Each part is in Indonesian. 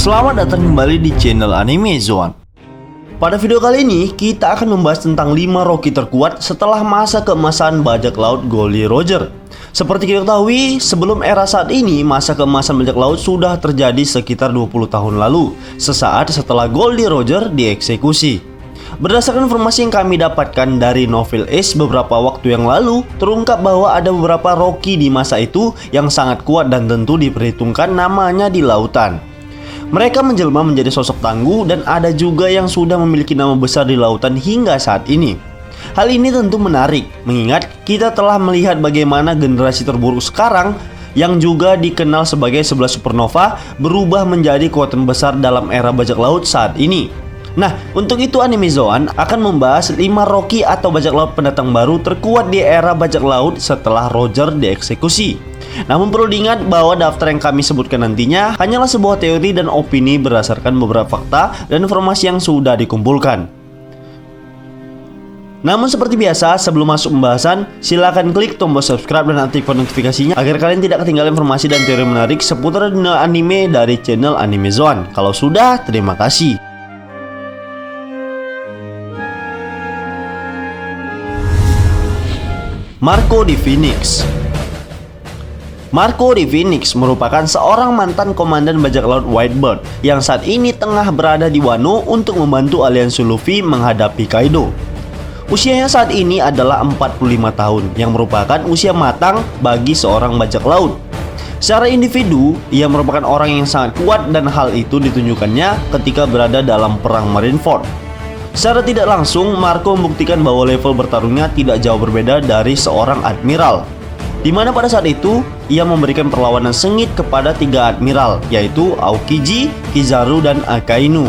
Selamat datang kembali di channel Anime Zone. Pada video kali ini, kita akan membahas tentang 5 Rocky terkuat setelah masa keemasan bajak laut Goldie Roger. Seperti kita ketahui, sebelum era saat ini, masa keemasan bajak laut sudah terjadi sekitar 20 tahun lalu, sesaat setelah Goldie Roger dieksekusi. Berdasarkan informasi yang kami dapatkan dari novel Ace beberapa waktu yang lalu, terungkap bahwa ada beberapa Rocky di masa itu yang sangat kuat dan tentu diperhitungkan namanya di lautan. Mereka menjelma menjadi sosok tangguh dan ada juga yang sudah memiliki nama besar di lautan hingga saat ini. Hal ini tentu menarik, mengingat kita telah melihat bagaimana generasi terburuk sekarang yang juga dikenal sebagai 11 supernova berubah menjadi kekuatan besar dalam era bajak laut saat ini. Nah, untuk itu Anime Zone akan membahas 5 Rocky atau bajak laut pendatang baru terkuat di era bajak laut setelah Roger dieksekusi. Namun perlu diingat bahwa daftar yang kami sebutkan nantinya hanyalah sebuah teori dan opini berdasarkan beberapa fakta dan informasi yang sudah dikumpulkan. Namun seperti biasa, sebelum masuk pembahasan, silakan klik tombol subscribe dan aktifkan notifikasinya agar kalian tidak ketinggalan informasi dan teori menarik seputar dunia anime dari channel Anime Zone. Kalau sudah, terima kasih. Marco di Phoenix. Marco di Phoenix merupakan seorang mantan komandan bajak laut Whitebird yang saat ini tengah berada di Wano untuk membantu aliansi Luffy menghadapi Kaido. Usianya saat ini adalah 45 tahun yang merupakan usia matang bagi seorang bajak laut. Secara individu, ia merupakan orang yang sangat kuat dan hal itu ditunjukkannya ketika berada dalam perang Marineford. Secara tidak langsung, Marco membuktikan bahwa level bertarungnya tidak jauh berbeda dari seorang admiral, di mana pada saat itu ia memberikan perlawanan sengit kepada 3 admiral, yaitu Aokiji, Kizaru, dan Akainu.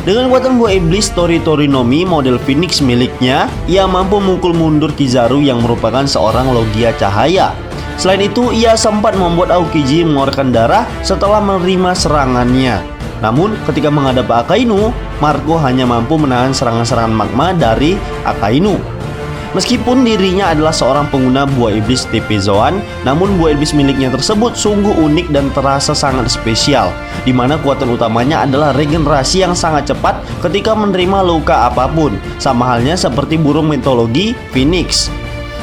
Dengan kekuatan buah iblis Tori-Torinomi model Phoenix miliknya, ia mampu memukul mundur Kizaru yang merupakan seorang logia cahaya. Selain itu, ia sempat membuat Aokiji mengeluarkan darah setelah menerima serangannya. Namun, ketika menghadapi Akainu, Marco hanya mampu menahan serangan-serangan magma dari Akainu. Meskipun dirinya adalah seorang pengguna buah iblis TP Zoan, namun buah iblis miliknya tersebut sungguh unik dan terasa sangat spesial, di mana kekuatan utamanya adalah regenerasi yang sangat cepat ketika menerima luka apapun, sama halnya seperti burung mitologi Phoenix.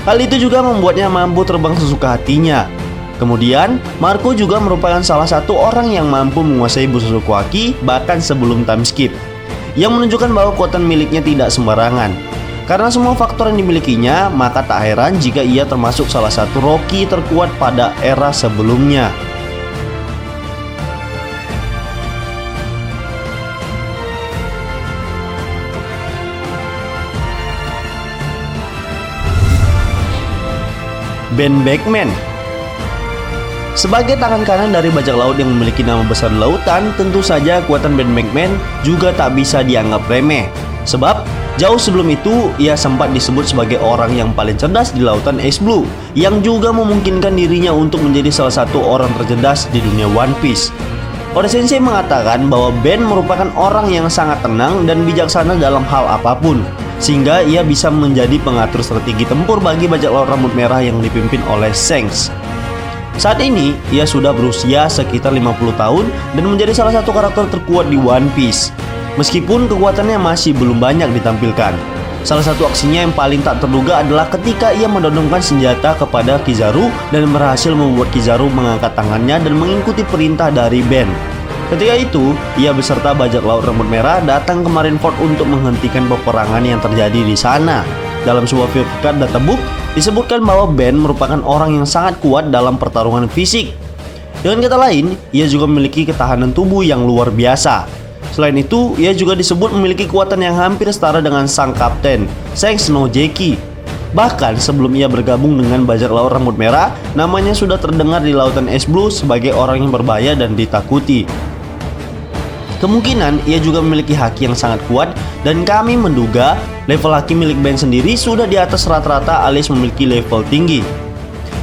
Hal itu juga membuatnya mampu terbang sesuka hatinya. Kemudian, Marco juga merupakan salah satu orang yang mampu menguasai Bushiroku Haki bahkan sebelum time skip, yang menunjukkan bahwa kekuatan miliknya tidak sembarangan. Karena semua faktor yang dimilikinya, maka tak heran jika ia termasuk salah satu Rocky terkuat pada era sebelumnya. Ben Beckman. Sebagai tangan kanan dari bajak laut yang memiliki nama besar di lautan, tentu saja kekuatan Ben Beckman juga tak bisa dianggap remeh. Sebab jauh sebelum itu ia sempat disebut sebagai orang yang paling cerdas di lautan Ice Blue, yang juga memungkinkan dirinya untuk menjadi salah satu orang tercerdas di dunia One Piece. Oda Sensei mengatakan bahwa Ben merupakan orang yang sangat tenang dan bijaksana dalam hal apapun, sehingga ia bisa menjadi pengatur strategi tempur bagi bajak laut rambut merah yang dipimpin oleh Shanks. Saat ini, ia sudah berusia sekitar 50 tahun dan menjadi salah satu karakter terkuat di One Piece. Meskipun kekuatannya masih belum banyak ditampilkan. Salah satu aksinya yang paling tak terduga adalah ketika ia mendodongkan senjata kepada Kizaru dan berhasil membuat Kizaru mengangkat tangannya dan mengikuti perintah dari Ben. Ketika itu, ia beserta bajak laut rambut merah datang ke Marineford untuk menghentikan peperangan yang terjadi di sana. Dalam sebuah filosofi databook, disebutkan bahwa Ben merupakan orang yang sangat kuat dalam pertarungan fisik. Dengan kata lain, ia juga memiliki ketahanan tubuh yang luar biasa. Selain itu, ia juga disebut memiliki kekuatan yang hampir setara dengan sang kapten, Shanks no Jeki. Bahkan sebelum ia bergabung dengan bajak laut rambut merah, namanya sudah terdengar di lautan Ice Blue sebagai orang yang berbahaya dan ditakuti. Kemungkinan ia juga memiliki haki yang sangat kuat, dan kami menduga level haki milik Ben sendiri sudah di atas rata-rata alias memiliki level tinggi.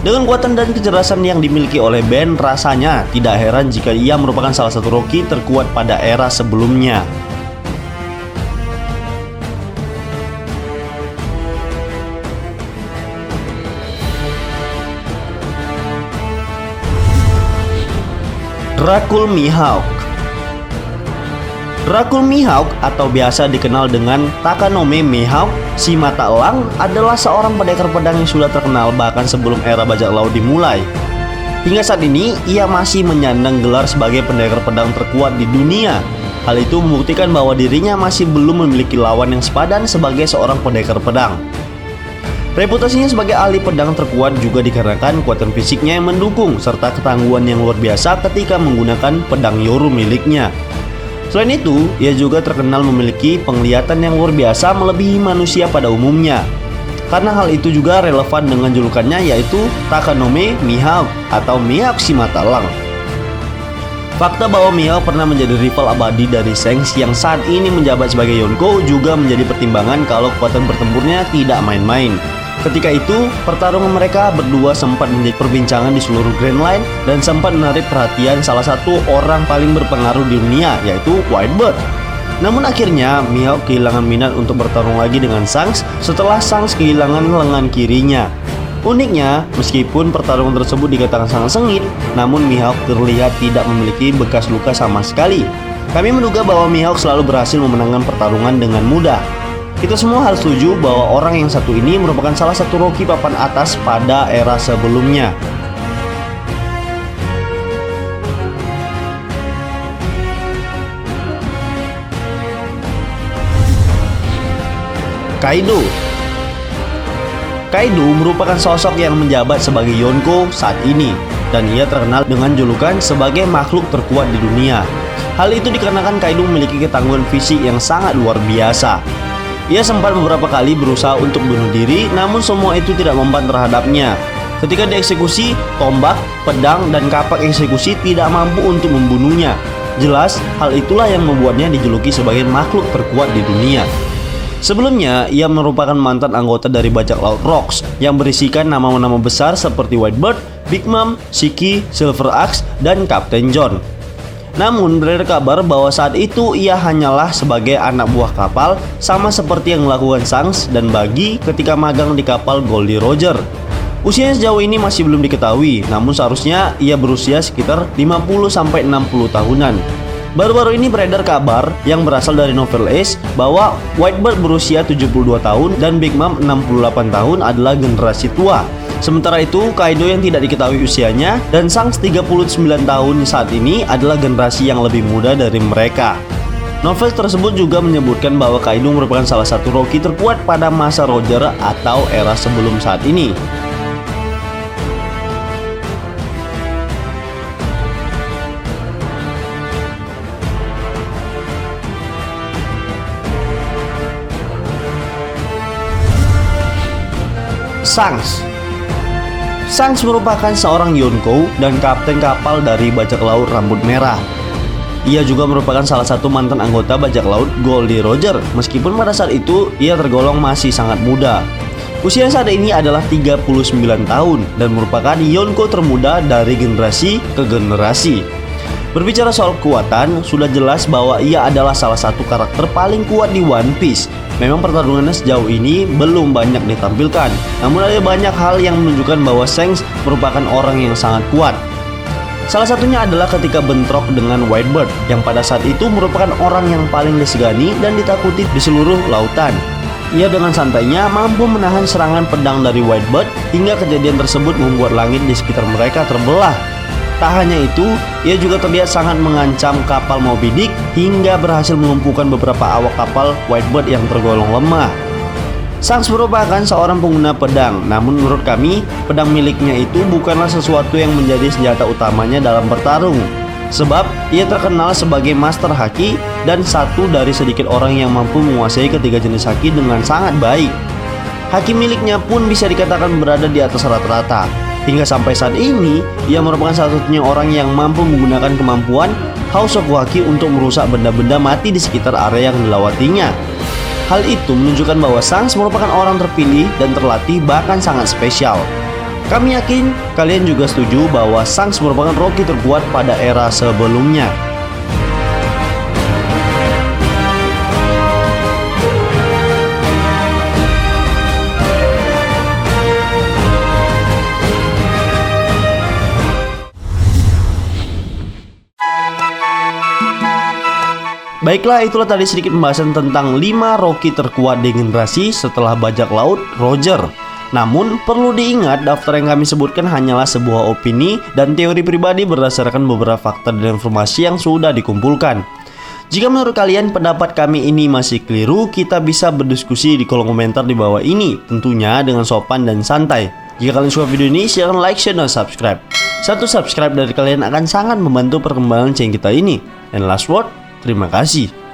Dengan kekuatan dan kecerdasan yang dimiliki oleh Ben, rasanya tidak heran jika ia merupakan salah satu Rocky terkuat pada era sebelumnya. Dracul Mihawk. Rakul Mihawk atau biasa dikenal dengan Takanome Mihawk, si mata elang, adalah seorang pendekar pedang yang sudah terkenal bahkan sebelum era bajak laut dimulai. Hingga saat ini, ia masih menyandang gelar sebagai pendekar pedang terkuat di dunia. Hal itu membuktikan bahwa dirinya masih belum memiliki lawan yang sepadan sebagai seorang pendekar pedang. Reputasinya sebagai ahli pedang terkuat juga dikarenakan kekuatan fisiknya yang mendukung serta ketangguhan yang luar biasa ketika menggunakan pedang Yoru miliknya. Selain itu, ia juga terkenal memiliki penglihatan yang luar biasa melebihi manusia pada umumnya. Karena hal itu juga relevan dengan julukannya, yaitu Takanome Mihawk atau Mihawk si mata elang. Fakta bahwa Mihawk pernah menjadi rival abadi dari Shanks yang saat ini menjabat sebagai Yonko juga menjadi pertimbangan kalau kekuatan bertempurnya tidak main-main. Ketika itu, pertarungan mereka berdua sempat menjadi perbincangan di seluruh Grand Line dan sempat menarik perhatian salah satu orang paling berpengaruh di dunia, yaitu Whitebird. Namun akhirnya, Mihawk kehilangan minat untuk bertarung lagi dengan Shanks setelah Shanks kehilangan lengan kirinya. Uniknya, meskipun pertarungan tersebut dikatakan sangat sengit, namun Mihawk terlihat tidak memiliki bekas luka sama sekali. Kami menduga bahwa Mihawk selalu berhasil memenangkan pertarungan dengan mudah. Kita semua harus setuju bahwa orang yang satu ini merupakan salah satu Rocky papan atas pada era sebelumnya. Kaido. Kaido merupakan sosok yang menjabat sebagai Yonko saat ini, dan ia terkenal dengan julukan sebagai makhluk terkuat di dunia. Hal itu dikarenakan Kaido memiliki ketangguhan fisik yang sangat luar biasa. Ia sempat beberapa kali berusaha untuk bunuh diri, namun semua itu tidak mempan terhadapnya. Ketika dieksekusi, tombak, pedang, dan kapak eksekusi tidak mampu untuk membunuhnya. Jelas, hal itulah yang membuatnya dijuluki sebagai makhluk terkuat di dunia. Sebelumnya, ia merupakan mantan anggota dari bajak laut Rocks yang berisikan nama-nama besar seperti Whitebird, Big Mom, Shiki, Silver Axe, dan Kapten John. Namun beredar kabar bahwa saat itu ia hanyalah sebagai anak buah kapal, sama seperti yang dilakukan Shanks dan Buggy ketika magang di kapal Goldie Roger. Usianya sejauh ini masih belum diketahui, namun seharusnya ia berusia sekitar 50-60 tahunan. Baru-baru ini beredar kabar yang berasal dari novel Ace bahwa Whitebird berusia 72 tahun dan Big Mom 68 tahun adalah generasi tua. Sementara itu, Kaido yang tidak diketahui usianya dan Shanks 39 tahun saat ini adalah generasi yang lebih muda dari mereka. Novel tersebut juga menyebutkan bahwa Kaido merupakan salah satu Rocky terkuat pada masa Roger atau era sebelum saat ini. Shanks merupakan seorang Yonko dan kapten kapal dari bajak laut rambut merah. Ia juga merupakan salah satu mantan anggota bajak laut Goldie Roger, meskipun pada saat itu ia tergolong masih sangat muda. Usia saat ini adalah 39 tahun dan merupakan Yonko termuda dari generasi ke generasi. Berbicara soal kekuatan, sudah jelas bahwa ia adalah salah satu karakter paling kuat di One Piece. Memang pertarungannya sejauh ini belum banyak ditampilkan, namun ada banyak hal yang menunjukkan bahwa Shanks merupakan orang yang sangat kuat. Salah satunya adalah ketika bentrok dengan Whitebird, yang pada saat itu merupakan orang yang paling disegani dan ditakuti di seluruh lautan. Ia dengan santainya mampu menahan serangan pedang dari Whitebird, hingga kejadian tersebut membuat langit di sekitar mereka terbelah. Tak hanya itu, ia juga terlihat sangat mengancam kapal Moby Dick hingga berhasil melumpuhkan beberapa awak kapal Whitebird yang tergolong lemah. Shanks merupakan seorang pengguna pedang, namun menurut kami, pedang miliknya itu bukanlah sesuatu yang menjadi senjata utamanya dalam bertarung. Sebab, ia terkenal sebagai master haki dan satu dari sedikit orang yang mampu menguasai ketiga jenis haki dengan sangat baik. Haki miliknya pun bisa dikatakan berada di atas rata-rata. Hingga sampai saat ini, ia merupakan satu-satunya orang yang mampu menggunakan kemampuan House of Haki untuk merusak benda-benda mati di sekitar area yang dilewatinya. Hal itu menunjukkan bahwa Shanks merupakan orang terpilih dan terlatih bahkan sangat spesial. Kami yakin kalian juga setuju bahwa Shanks merupakan Rocky terkuat pada era sebelumnya. Baiklah, itulah tadi sedikit pembahasan tentang 5 Rocky terkuat di generasi setelah bajak laut Roger. Namun, perlu diingat daftar yang kami sebutkan hanyalah sebuah opini dan teori pribadi berdasarkan beberapa fakta dan informasi yang sudah dikumpulkan. Jika menurut kalian pendapat kami ini masih keliru, kita bisa berdiskusi di kolom komentar di bawah ini, tentunya dengan sopan dan santai. Jika kalian suka video ini, silahkan like, share, dan subscribe. Satu subscribe dari kalian akan sangat membantu perkembangan channel kita ini. And last word, terima kasih.